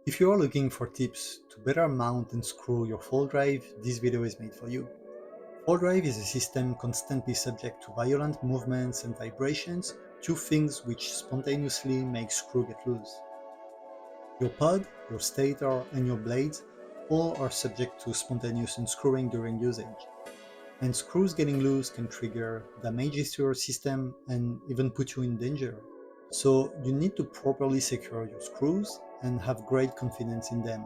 If you are looking for tips to better mount and screw your fault drive, this video is made for you. Fault drive is a system constantly subject to violent movements and vibrations, two things which spontaneously make screw get loose. Your pod, your stator, and your blades all are subject to spontaneous unscrewing during usage. And screws getting loose can trigger damages to your system and even put you in danger. So you need to properly secure your screws and have great confidence in them.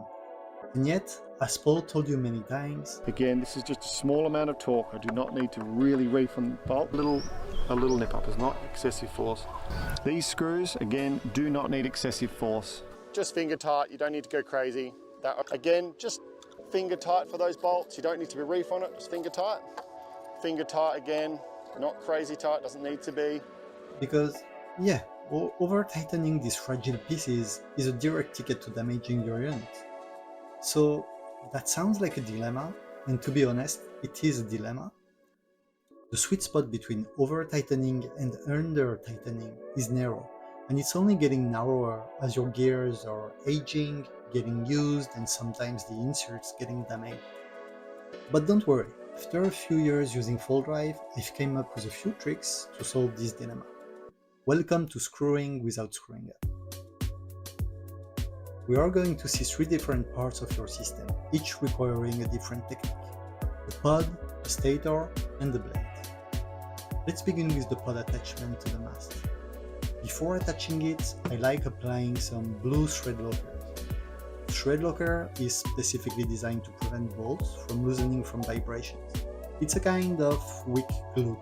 And yet, as Paul told you many times, again, this is just a small amount of torque. I do not need to really reef on the bolt. A little nip up is not excessive force. These screws, again, do not need excessive force. Just finger tight, you don't need to go crazy. Again, just finger tight for those bolts. You don't need to be reef on it, just finger tight. Finger tight again, not crazy tight, doesn't need to be. Because, yeah, over-tightening these fragile pieces is a direct ticket to damaging your unit. So that sounds like a dilemma, and to be honest, it is a dilemma. The sweet spot between over-tightening and under-tightening is narrow, and it's only getting narrower as your gears are aging, getting used, and sometimes the inserts getting damaged. But don't worry, after a few years using fault drive, I've came up with a few tricks to solve this dilemma. Welcome to screwing without screwing up. We are going to see three different parts of your system, each requiring a different technique: the pod, the stator, and the blade. Let's begin with the pod attachment to the mast. Before attaching it, I like applying some blue thread lockers. Thread locker is specifically designed to prevent bolts from loosening from vibrations. It's a kind of weak glue.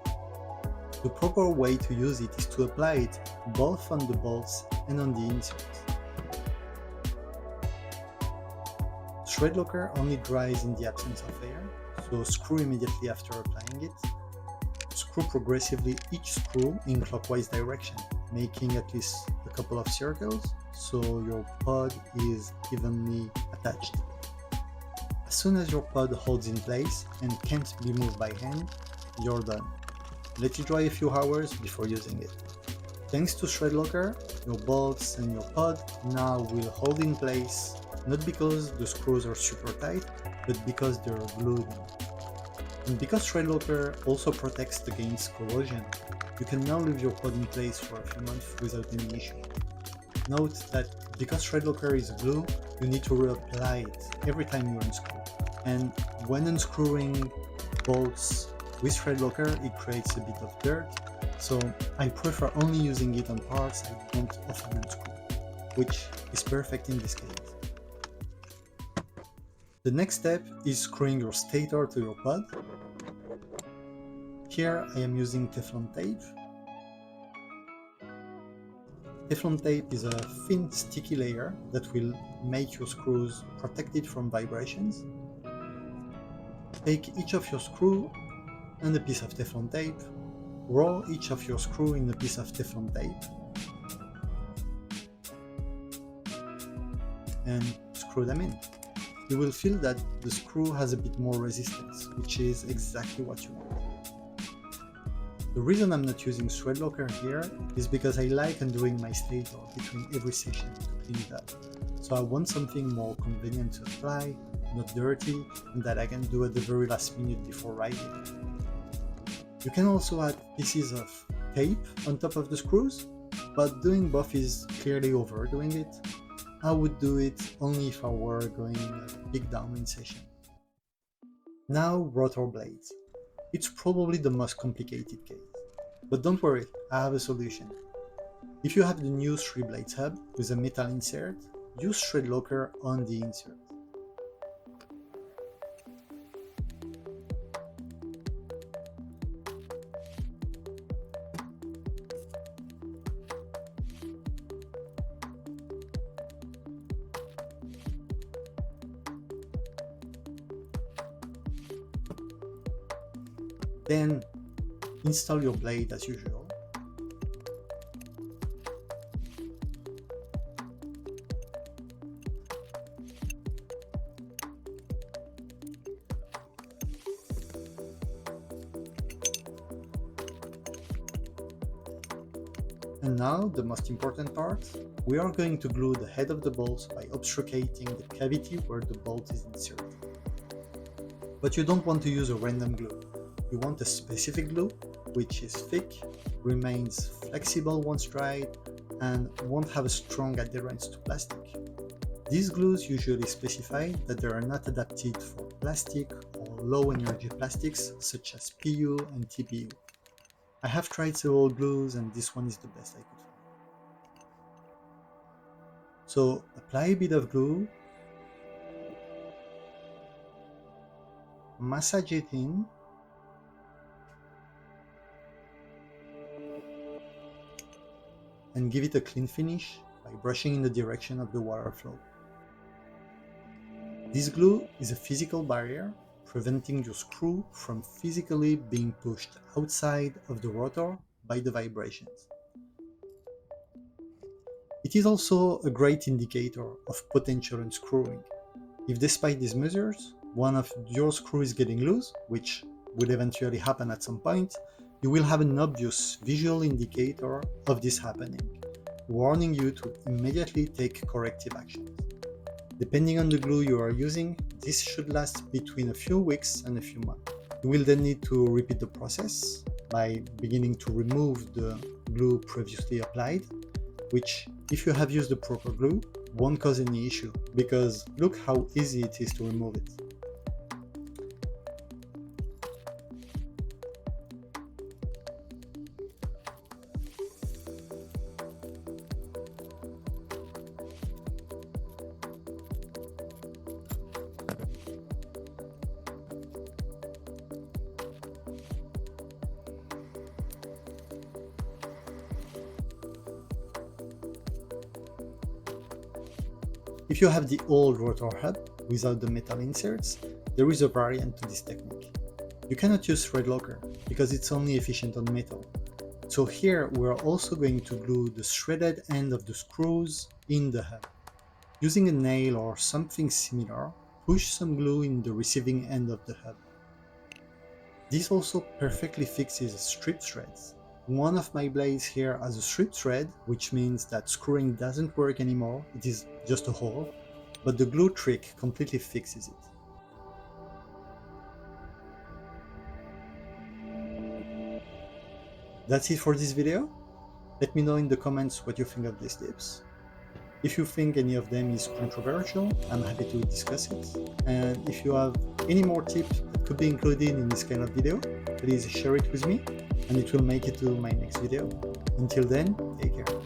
The proper way to use it is to apply it both on the bolts and on the inserts. Thread locker only dries in the absence of air, so screw immediately after applying it. Screw progressively each screw in clockwise direction, making at least a couple of circles so your pod is evenly attached. As soon as your pod holds in place and can't be moved by hand, you're done. Let it dry a few hours before using it. Thanks to thread locker, your bolts and your pod now will hold in place, not because the screws are super tight, but because they're glued in. And because thread locker also protects against corrosion, you can now leave your pod in place for a few months without any issue. Note that because thread locker is glue, you need to reapply it every time you unscrew. And when unscrewing bolts with thread locker, it creates a bit of dirt, so I prefer only using it on parts I don't often unscrew, which is perfect in this case. The next step is screwing your stator to your pod. Here I am using Teflon tape. Teflon tape is a thin, sticky layer that will make your screws protected from vibrations. Take each of your screw and a piece of Teflon tape. Roll each of your screw in a piece of Teflon tape and screw them in. You will feel that the screw has a bit more resistance, which is exactly what you want. The reason I'm not using thread locker here is because I like undoing my stator between every session to clean it up. So I want something more convenient to apply, not dirty, and that I can do at the very last minute before riding. You can also add pieces of tape on top of the screws, but doing both is clearly overdoing it. I would do it only if I were going a big downwind session. Now, rotor blades. It's probably the most complicated case. But don't worry, I have a solution. If you have the new 3 blades hub with a metal insert, use thread locker on the insert. Then install your blade as usual. And now, the most important part, we are going to glue the head of the bolt by obfuscating the cavity where the bolt is inserted. But you don't want to use a random glue. You want a specific glue, which is thick, remains flexible once dried, and won't have a strong adherence to plastic. These glues usually specify that they are not adapted for plastic or low energy plastics such as PU and TPU. I have tried several glues and this one is the best I could find. So apply a bit of glue, massage it in, and give it a clean finish by brushing in the direction of the water flow. This glue is a physical barrier preventing your screw from physically being pushed outside of the rotor by the vibrations. It is also a great indicator of potential unscrewing. If despite these measures, one of your screws is getting loose, which will eventually happen at some point, you will have an obvious visual indicator of this happening, warning you to immediately take corrective actions. Depending on the glue you are using, this should last between a few weeks and a few months. You will then need to repeat the process by beginning to remove the glue previously applied, which, if you have used the proper glue, won't cause any issue, because look how easy it is to remove it. If you have the old rotor hub without the metal inserts, there is a variant to this technique. You cannot use thread locker because it's only efficient on metal. So here we're also going to glue the threaded end of the screws in the hub. Using a nail or something similar, push some glue in the receiving end of the hub. This also perfectly fixes strip threads. One of my blades here has a strip thread, which means that screwing doesn't work anymore, it is just a hole, but the glue trick completely fixes it. That's it for this video. Let me know in the comments what you think of these tips. If you think any of them is controversial, I'm happy to discuss it. And if you have any more tips that could be included in this kind of video, please share it with me and it will make it to my next video. Until then, take care.